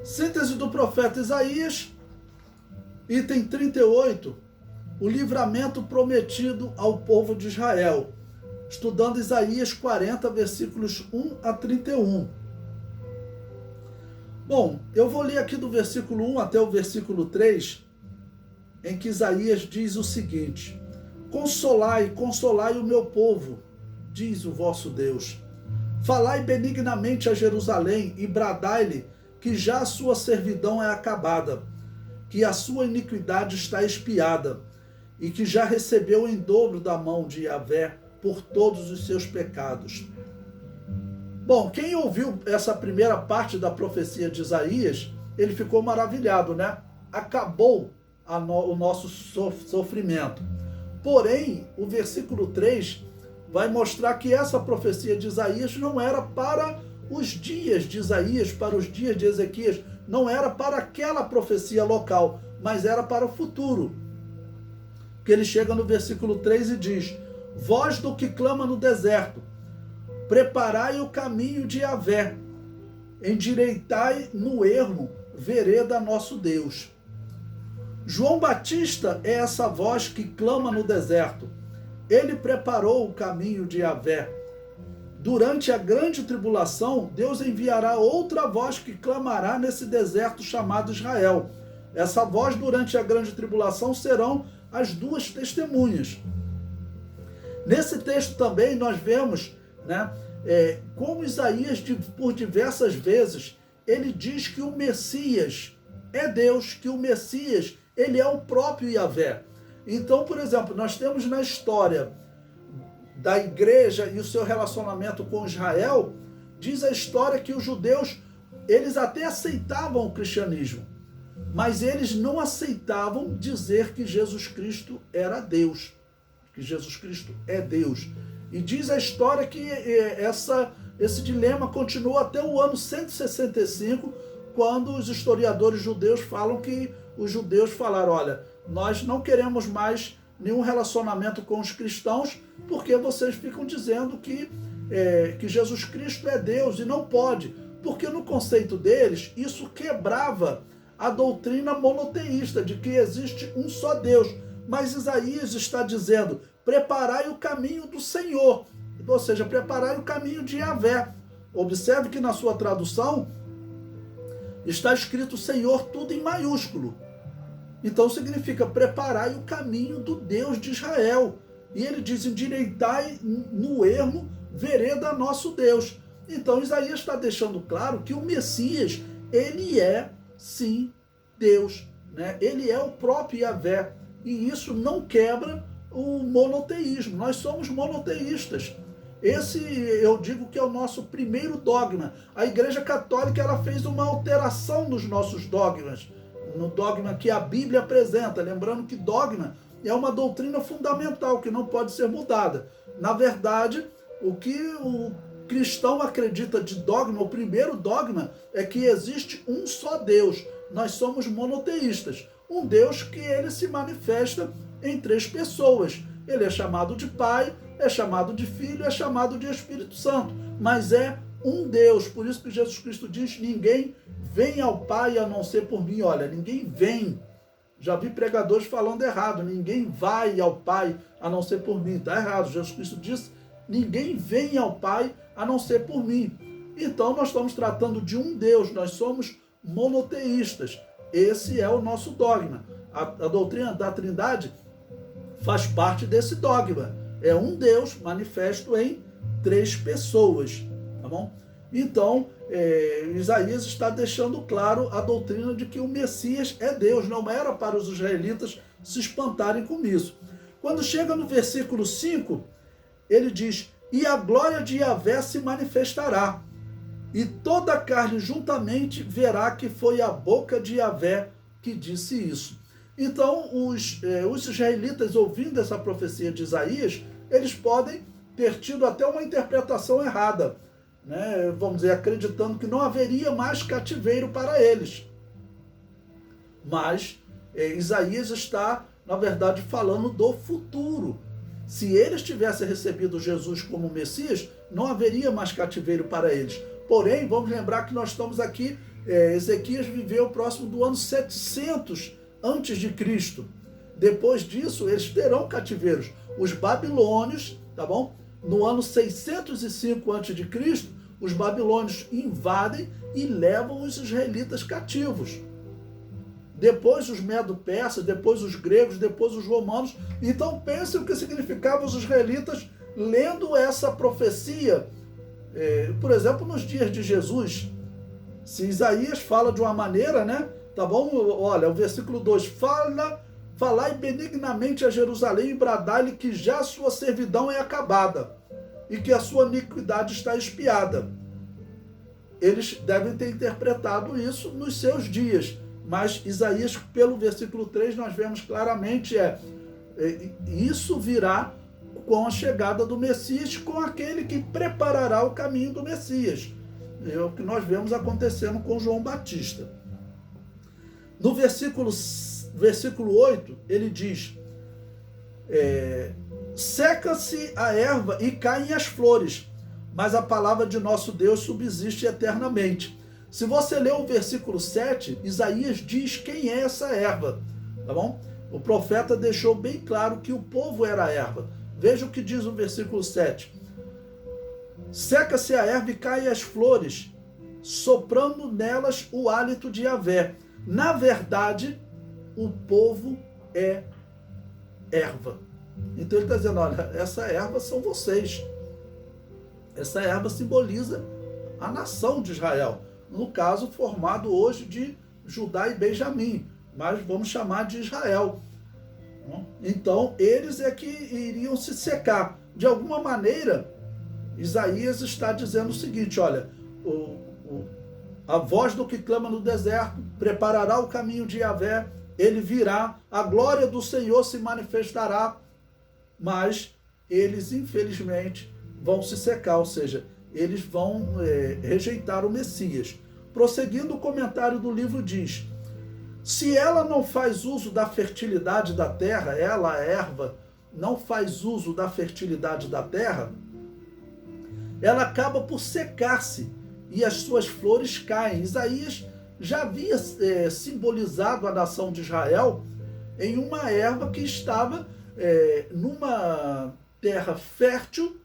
Síntese do profeta Isaías, item 38, o livramento prometido ao povo de Israel. Estudando Isaías 40, versículos 1 a 31. Bom, eu vou ler aqui do versículo 1 até o versículo 3, em que Isaías diz o seguinte: Consolai, consolai o meu povo, diz o vosso Deus. Falai benignamente a Jerusalém e bradai-lhe que já a sua servidão é acabada, que a sua iniquidade está expiada, e que já recebeu em dobro da mão de Yahvé por todos os seus pecados. Bom, quem ouviu essa primeira parte da profecia de Isaías, ele ficou maravilhado, né? Acabou o nosso sofrimento. Porém, o versículo 3 vai mostrar que essa profecia de Isaías não era para os dias de Isaías, para os dias de Ezequias, não era para aquela profecia local, mas era para o futuro. Que ele chega no versículo 3 e diz: Voz do que clama no deserto, preparai o caminho de Yahvé, endireitai no ermo vereda nosso Deus. João Batista é essa voz que clama no deserto. Ele preparou o caminho de Yahvé. Durante a grande tribulação, Deus enviará outra voz que clamará nesse deserto chamado Israel. Essa voz durante a grande tribulação serão as duas testemunhas. Nesse texto também nós vemos, né, como Isaías, por diversas vezes, ele diz que o Messias é Deus, que o Messias, ele é o próprio Yahvé. Então, por exemplo, nós temos na história da igreja e o seu relacionamento com Israel, diz a história que os judeus, eles até aceitavam o cristianismo, mas eles não aceitavam dizer que Jesus Cristo era Deus, que Jesus Cristo é Deus. E diz a história que esse dilema continuou até o ano 165, quando os historiadores judeus falam que os judeus falaram: olha, nós não queremos mais nenhum relacionamento com os cristãos, porque vocês ficam dizendo que Jesus Cristo é Deus, e não pode, porque no conceito deles, isso quebrava a doutrina monoteísta, de que existe um só Deus. Mas Isaías está dizendo: preparai o caminho do Senhor, ou seja, preparai o caminho de Yahvé. Observe que na sua tradução está escrito Senhor tudo em maiúsculo. Então significa preparai o caminho do Deus de Israel. E ele diz: endireitai no ermo vereda nosso Deus. Então Isaías está deixando claro que o Messias, ele é sim Deus, né? Ele é o próprio Yahvé. E isso não quebra o monoteísmo. Nós somos monoteístas. Esse, eu digo que é o nosso primeiro dogma. A Igreja Católica, ela fez uma alteração nos nossos dogmas, no dogma que a Bíblia apresenta. Lembrando que dogma é uma doutrina fundamental que não pode ser mudada. Na verdade, o que o cristão acredita de dogma, o primeiro dogma, é que existe um só Deus. Nós somos monoteístas. Um Deus que ele se manifesta em três pessoas. Ele é chamado de Pai, é chamado de Filho, é chamado de Espírito Santo. Mas é um Deus. Por isso que Jesus Cristo diz: ninguém vem ao Pai a não ser por mim. Olha, ninguém vem. Já vi pregadores falando errado. Ninguém vai ao Pai a não ser por mim. Está errado. Jesus Cristo disse: ninguém vem ao Pai a não ser por mim. Então nós estamos tratando de um Deus. Nós somos monoteístas. Esse é o nosso dogma. A doutrina da Trindade faz parte desse dogma. É um Deus manifesto em três pessoas. Tá bom? Então, Isaías está deixando claro a doutrina de que o Messias é Deus. Não era para os israelitas se espantarem com isso. Quando chega no versículo 5, ele diz: e a glória de Yahvé se manifestará, e toda a carne juntamente verá que foi a boca de Yahvé que disse isso. Então, os israelitas, ouvindo essa profecia de Isaías, eles podem ter tido até uma interpretação errada, né? Vamos dizer, acreditando que não haveria mais cativeiro para eles. Mas Isaías está, na verdade, falando do futuro. Se eles tivessem recebido Jesus como Messias, não haveria mais cativeiro para eles. Porém, vamos lembrar que nós estamos aqui Ezequias viveu próximo do ano 700 antes de Cristo. Depois disso, eles terão cativeiros. Os babilônios, tá bom? No ano 605 antes de Cristo, os babilônios invadem e levam os israelitas cativos. Depois os medo-persas, depois os gregos, depois os romanos. Então pensem o que significavam os israelitas lendo essa profecia. Por exemplo, nos dias de Jesus, se Isaías fala de uma maneira, né? Tá bom? Olha, o versículo 2, falai benignamente a Jerusalém e bradai-lhe que já a sua servidão é acabada e que a sua iniquidade está expiada. Eles devem ter interpretado isso nos seus dias, mas Isaías, pelo versículo 3, nós vemos claramente isso virá com a chegada do Messias, com aquele que preparará o caminho do Messias. É o que nós vemos acontecendo com João Batista. No versículo 8, ele diz, seca-se a erva e caem as flores, mas a palavra de nosso Deus subsiste eternamente. Se você ler o versículo 7, Isaías diz quem é essa erva, tá bom? O profeta deixou bem claro que o povo era a erva. Veja o que diz o versículo 7. Seca-se a erva e caem as flores, soprando nelas o hálito de Yahvé. Na verdade, o povo é erva. Então ele está dizendo, olha, essa erva são vocês. Essa erva simboliza a nação de Israel. No caso, formado hoje de Judá e Benjamim, mas vamos chamar de Israel. Então, eles é que iriam se secar. De alguma maneira, Isaías está dizendo o seguinte, olha, a voz do que clama no deserto preparará o caminho de Yahvé, ele virá, a glória do Senhor se manifestará, mas eles, infelizmente, vão se secar, ou seja, eles vão rejeitar o Messias. Prosseguindo, o comentário do livro diz, se ela não faz uso da fertilidade da terra, ela, a erva, não faz uso da fertilidade da terra, ela acaba por secar-se e as suas flores caem. Isaías já havia simbolizado a nação de Israel em uma erva que estava numa terra fértil,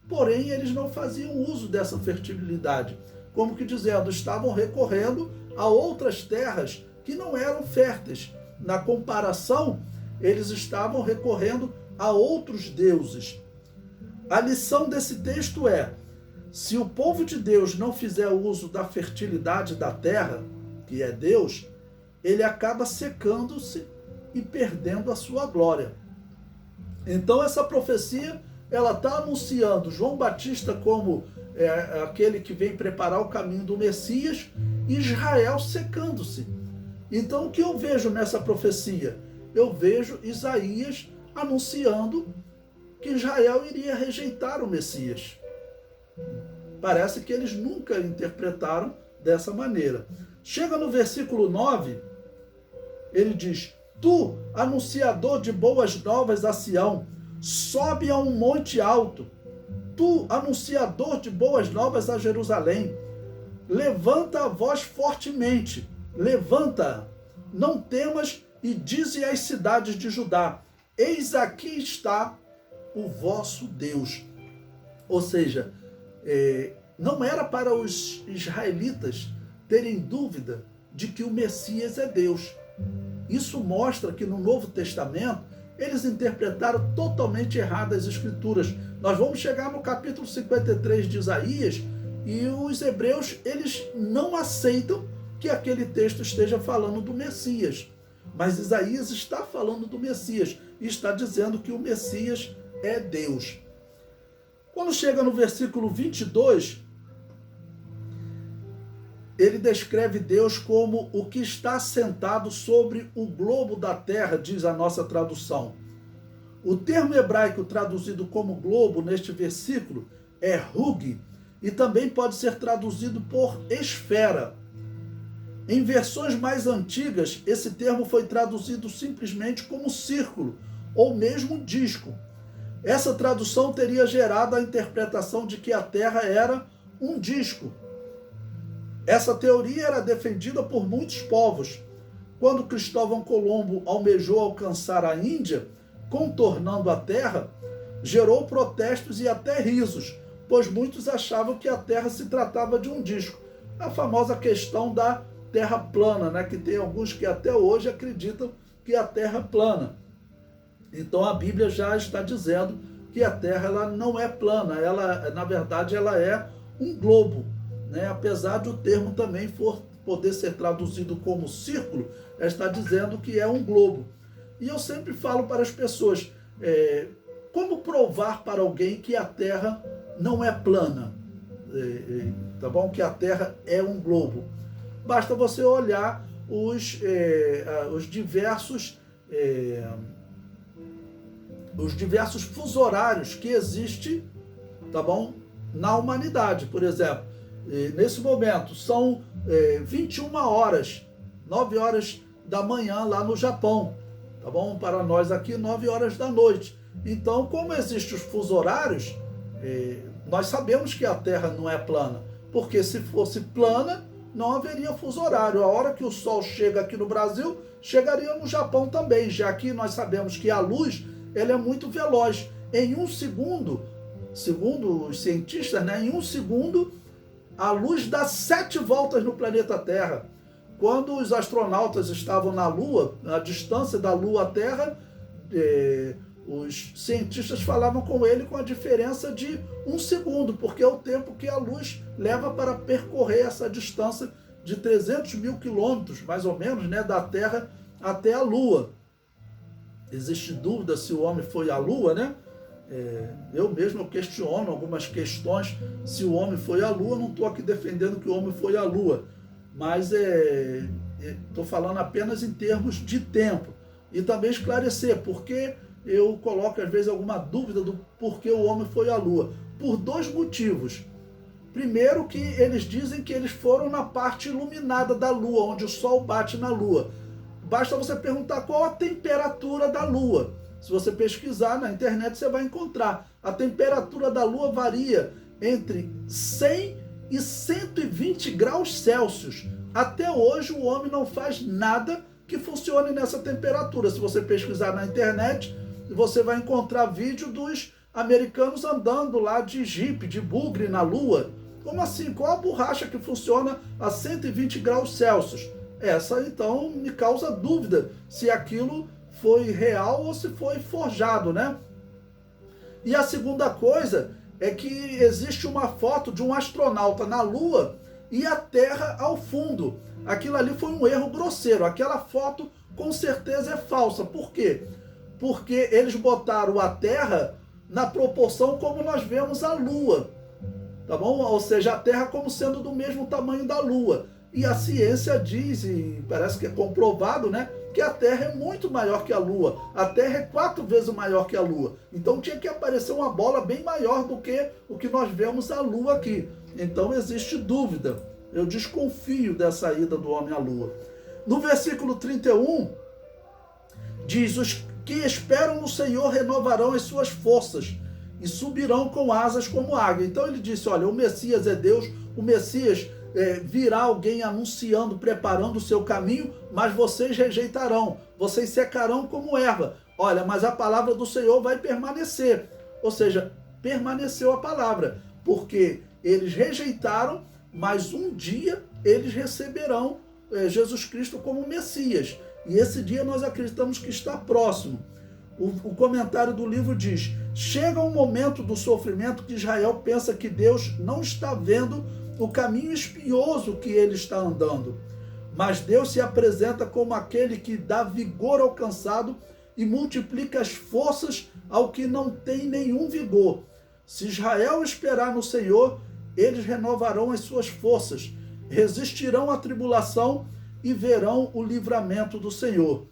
porém eles não faziam uso dessa fertilidade. Como que dizendo, estavam recorrendo a outras terras que não eram férteis. Na comparação, eles estavam recorrendo a outros deuses. A lição desse texto é, se o povo de Deus não fizer uso da fertilidade da terra, que é Deus, ele acaba secando-se e perdendo a sua glória. Então essa profecia, ela está anunciando João Batista como aquele que vem preparar o caminho do Messias, e Israel secando-se. Então o que eu vejo nessa profecia? Eu vejo Isaías anunciando que Israel iria rejeitar o Messias. Parece que eles nunca interpretaram dessa maneira. Chega no versículo 9, ele diz, tu, anunciador de boas novas a Sião, sobe a um monte alto. Tu, anunciador de boas novas a Jerusalém, levanta a voz fortemente, levanta, não temas, e dize às cidades de Judá, eis aqui está o vosso Deus. Ou seja, não era para os israelitas terem dúvida de que o Messias é Deus. Isso mostra que no Novo Testamento eles interpretaram totalmente errado as Escrituras. Nós vamos chegar no capítulo 53 de Isaías e os hebreus, eles não aceitam que aquele texto esteja falando do Messias. Mas Isaías está falando do Messias e está dizendo que o Messias é Deus. Quando chega no versículo 22, ele descreve Deus como o que está sentado sobre o globo da terra, diz a nossa tradução. O termo hebraico traduzido como globo neste versículo é rug, e também pode ser traduzido por esfera. Em versões mais antigas, esse termo foi traduzido simplesmente como círculo, ou mesmo disco. Essa tradução teria gerado a interpretação de que a terra era um disco. Essa teoria era defendida por muitos povos. Quando Cristóvão Colombo almejou alcançar a Índia, contornando a terra, gerou protestos e até risos, pois muitos achavam que a terra se tratava de um disco. A famosa questão da terra plana, né? Que tem alguns que até hoje acreditam que a terra é plana. Então a Bíblia já está dizendo que a terra ela não é plana, ela, na verdade, ela é um globo, né? Apesar de o termo também poder ser traduzido como círculo, ela está dizendo que é um globo. E eu sempre falo para as pessoas, como provar para alguém que a terra não é plana, tá bom? Que a terra é um globo. Basta você olhar os diversos fuso horários que existem, tá bom? Na humanidade, por exemplo. Nesse momento são 21 horas, 9 horas da manhã lá no Japão, tá bom? Para nós aqui, 9 horas da noite. Então, como existem os fuso horários, nós sabemos que a Terra não é plana, porque se fosse plana, não haveria fuso horário. A hora que o Sol chega aqui no Brasil, chegaria no Japão também, já que nós sabemos que a luz ela é muito veloz. Em um segundo, segundo os cientistas, né, em um segundo, a luz dá 7 voltas no planeta Terra. Quando os astronautas estavam na Lua, a distância da Lua à Terra, os cientistas falavam com ele com a diferença de 1 segundo, porque é o tempo que a luz leva para percorrer essa distância de 300 mil quilômetros, mais ou menos, né, da Terra até a Lua. Existe dúvida se o homem foi à Lua, né? Eu mesmo questiono algumas questões se o homem foi à Lua. Não estou aqui defendendo que o homem foi à Lua, mas estou falando apenas em termos de tempo. E também esclarecer porque eu coloco às vezes alguma dúvida do porquê o homem foi à Lua. Por 2 motivos. Primeiro, que eles dizem que eles foram na parte iluminada da Lua, onde o Sol bate na Lua. Basta você perguntar qual a temperatura da Lua. Se você pesquisar na internet, você vai encontrar. A temperatura da Lua varia entre 100 e 120 graus Celsius. Até hoje, o homem não faz nada que funcione nessa temperatura. Se você pesquisar na internet, você vai encontrar vídeo dos americanos andando lá de jipe, de bugre na Lua. Como assim? Qual a borracha que funciona a 120 graus Celsius? Essa, então, me causa dúvida se aquilo foi real ou se foi forjado, né? E a segunda coisa é que existe uma foto de um astronauta na Lua e a Terra ao fundo. Aquilo ali foi um erro grosseiro. Aquela foto, com certeza, é falsa. Por quê? Porque eles botaram a Terra na proporção como nós vemos a Lua, tá bom? Ou seja, a Terra como sendo do mesmo tamanho da Lua. E a ciência diz, e parece que é comprovado, né, que a Terra é muito maior que a Lua. A Terra é 4 vezes maior que a Lua. Então tinha que aparecer uma bola bem maior do que o que nós vemos a Lua aqui. Então existe dúvida. Eu desconfio dessa ida do homem à Lua. No versículo 31, diz: os que esperam no Senhor renovarão as suas forças e subirão com asas como águia. Então ele disse, olha, o Messias é Deus, o Messias virá alguém anunciando, preparando o seu caminho, mas vocês rejeitarão, vocês secarão como erva. Olha, mas a palavra do Senhor vai permanecer. Ou seja, permaneceu a palavra, porque eles rejeitaram, mas um dia eles receberão Jesus Cristo como Messias. E esse dia nós acreditamos que está próximo. O comentário do livro diz: chega um momento do sofrimento que Israel pensa que Deus não está vendo o caminho espinhoso que ele está andando. Mas Deus se apresenta como aquele que dá vigor ao cansado e multiplica as forças ao que não tem nenhum vigor. Se Israel esperar no Senhor, eles renovarão as suas forças, resistirão à tribulação e verão o livramento do Senhor.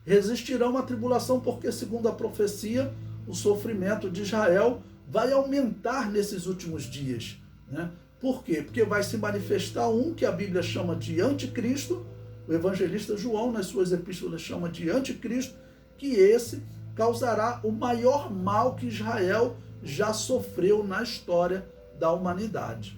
Resistirão à tribulação porque, segundo a profecia, o sofrimento de Israel vai aumentar nesses últimos dias, né? Por quê? Porque vai se manifestar um que a Bíblia chama de anticristo, o evangelista João, nas suas epístolas, chama de anticristo, que esse causará o maior mal que Israel já sofreu na história da humanidade.